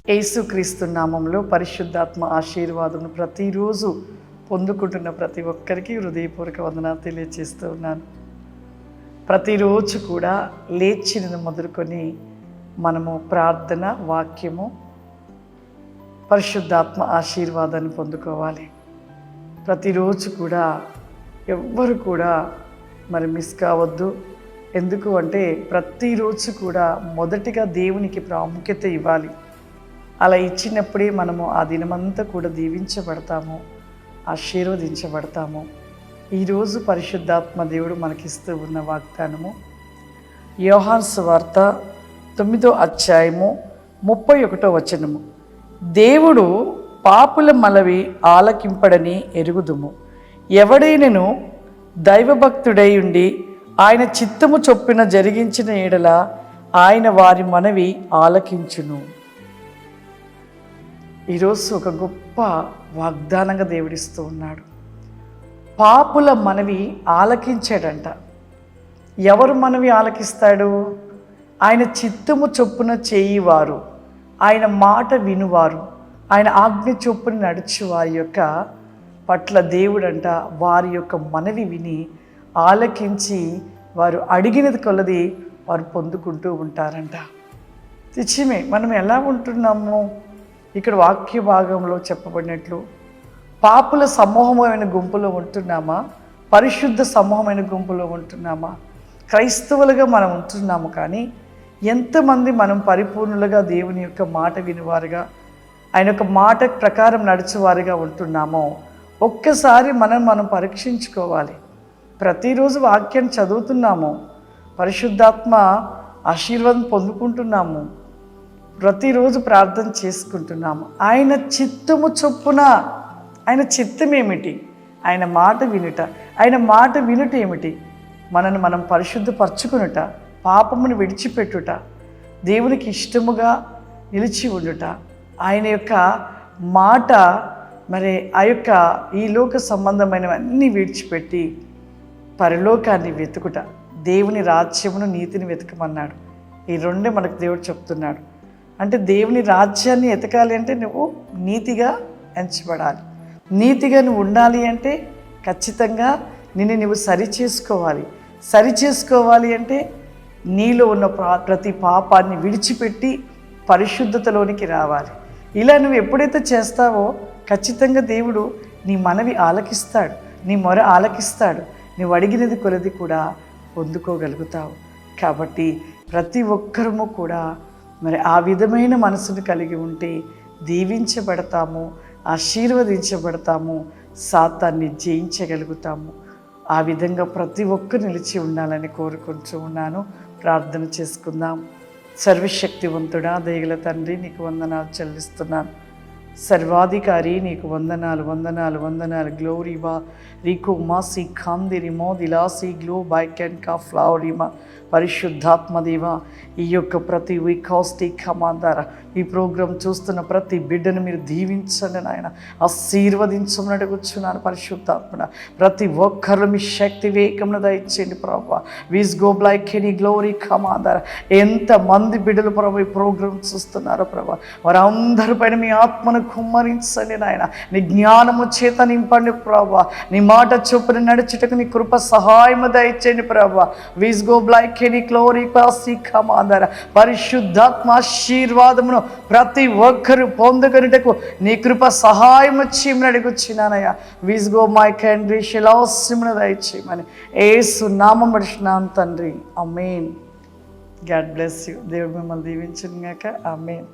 యేసుక్రీస్తు నామంలో పరిశుద్ధాత్మ ఆశీర్వాదమును ప్రతిరోజు పొందుకుంటున్న ప్రతి ఒక్కరికి హృదయపూర్వక వందనాలు తెలియజేస్తూ ఉన్నాను. ప్రతిరోజు కూడా లేచినది మొదలుకొని మనము ప్రార్థన, వాక్యము, పరిశుద్ధాత్మ ఆశీర్వాదాన్ని పొందుకోవాలి. ప్రతిరోజు కూడా ఎవ్వరు కూడా మిస్ కావద్దు. ఎందుకు అంటే ప్రతిరోజు కూడా మొదటిగా దేవునికి ప్రాముఖ్యత ఇవ్వాలి. అలా ఇచ్చినప్పుడే మనము ఆ దినమంతా కూడా దీవించబడతాము, ఆశీర్వదించబడతాము. ఈరోజు పరిశుద్ధాత్మ దేవుడు మనకిస్తూ ఉన్న వాగ్దానము యోహాను సువార్త 9వ అధ్యాయము 31వ వచనము. దేవుడు పాపుల మనవి ఆలకింపడని ఎరుగుదుము. ఎవడైనను దైవభక్తుడై ఉండి ఆయన చిత్తము చొప్పున జరిగించిన ఎడల ఆయన వారి మనవి ఆలకించును. ఈరోజు ఒక గొప్ప వాగ్దానంగా దేవుడిస్తూ ఉన్నాడు. పాపుల మనవి ఆలకించాడంట. ఎవరు మనవి ఆలకిస్తాడు? ఆయన చిత్తము చొప్పున చేయివారు, ఆయన మాట వినువారు, ఆయన ఆజ్ఞ చొప్పున నడుచు వారి యొక్క పట్ల దేవుడంట వారి యొక్క మనవి విని ఆలకించి వారు అడిగినది కొలది వారు పొందుకుంటూ ఉంటారంట. నిజమే. మనం ఎలా ఉంటున్నాము? ఇక్కడ వాక్య భాగంలో చెప్పబడినట్లు పాపుల సమూహమైన గుంపులో ఉంటున్నామా? పరిశుద్ధ సమూహమైన గుంపులో ఉంటున్నామా? క్రైస్తవులుగా మనం ఉంటున్నాము, కానీ ఎంతమంది మనం పరిపూర్ణులుగా దేవుని యొక్క మాట వినివారుగా, ఆయన యొక్క మాట ప్రకారం నడిచేవారుగా ఉంటున్నామో ఒక్కసారి మనం పరీక్షించుకోవాలి. ప్రతిరోజు వాక్యాన్ని చదువుతున్నాము, పరిశుద్ధాత్మ ఆశీర్వాదం పొందుకుంటున్నాము, ప్రతిరోజు ప్రార్థన చేసుకుంటున్నాము. ఆయన చిత్తము చొప్పున, ఆయన చిత్తం ఏమిటి? ఆయన మాట వినుట. ఆయన మాట వినుట ఏమిటి? మనను మనం పరిశుద్ధపరచుకునుట, పాపమును విడిచిపెట్టుట, దేవునికి ఇష్టముగా నిలిచి ఉండుట, ఆయన యొక్క మాట ఆ యొక్క ఈ లోక సంబంధమైనవన్నీ విడిచిపెట్టి పరలోకాన్ని వెతుకుట, దేవుని రాజ్యమును నీతిని వెతకమన్నాడు. ఈ రెండే మనకు దేవుడు చెప్తున్నాడు. అంటే దేవుని రాజ్యాన్ని ఎతకాలి అంటే నువ్వు నీతిగా ఎంచబడాలి. నీతిగా నువ్వు ఉండాలి అంటే ఖచ్చితంగా నువ్వు సరి చేసుకోవాలి అంటే నీలో ఉన్న ప్రతి పాపాన్ని విడిచిపెట్టి పరిశుద్ధతలోనికి రావాలి. ఇలా నువ్వు ఎప్పుడైతే చేస్తావో ఖచ్చితంగా దేవుడు నీ మనవి ఆలకిస్తాడు, నీ మొర ఆలకిస్తాడు, నువ్వు అడిగినది కొలది కూడా పొందుకోగలుగుతావు. కాబట్టి ప్రతి ఒక్కరము కూడా ఆ విధమైన మనసును కలిగి ఉంటే దీవించబడతాము, ఆశీర్వదించబడతాము, సాతాన్ని జయించగలుగుతాము. ఆ విధంగా ప్రతి ఒక్కరు నిలిచి ఉండాలని కోరుకుంటూ ఉన్నాను. ప్రార్థన చేసుకుందాం. సర్వశక్తివంతుడా, దయగల తండ్రి, నీకు వందనాలు చెల్లిస్తున్నాను. సర్వాధికారి, నీకు వందనాలు వందనాలు వందనాలు. గ్లోరీమా రీకో మాసి ఖాందిరిమో దిలాసి గ్లో బైకెన్ కా ఫ్లవరిమా. పరిశుద్ధాత్మదేవ, ఈ యొక్క ప్రతి వీకాస్టి కమాందార ఈ ప్రోగ్రాం చూస్తున్న ప్రతి బిడ్డను మీరు దీవించండి నాయన, ఆశీర్వదించమని అడుగుచున్నాను. పరిశుద్ధాత్మడ ప్రతి ఒక్కరు మీ శక్తి వేగమును దయచేయండి ప్రభా. వీస్ గో బ్లైక్ ఎనీ గ్లోరీ కమాందార. ఎంతమంది బిడ్డలు ప్రభా ఈ ప్రోగ్రాం చూస్తున్నారో ప్రభా, వారందరి పైన మీ ఆత్మను కుమ్మరించండి నాయన, నీ జ్ఞానము చేత నింపండి ప్రభా. నీ మాట చొప్పున నడుచుటకు నీ కృప సహాయము దయచేయండి ప్రభా. వీస్ గో బ్లైక్ ఎనీ గ్లోరీ కాసి కమాందార. పరిశుద్ధాత్మ ఆశీర్వాదమును ప్రతి ఒక్కరు పొందుకొనుటకు నీ కృప సహాయం చేయమని అడుగుచున్నానయ్యా. వీస్ గో మై కంట్రీ శిలాస్యమును దయచేయమని యేసు నామమున అడుగుచున్నాను తండ్రి. ఆమేన్. God bless you. దేవుడు మిమ్మల్ని దీవించును గాక. ఆమేన్.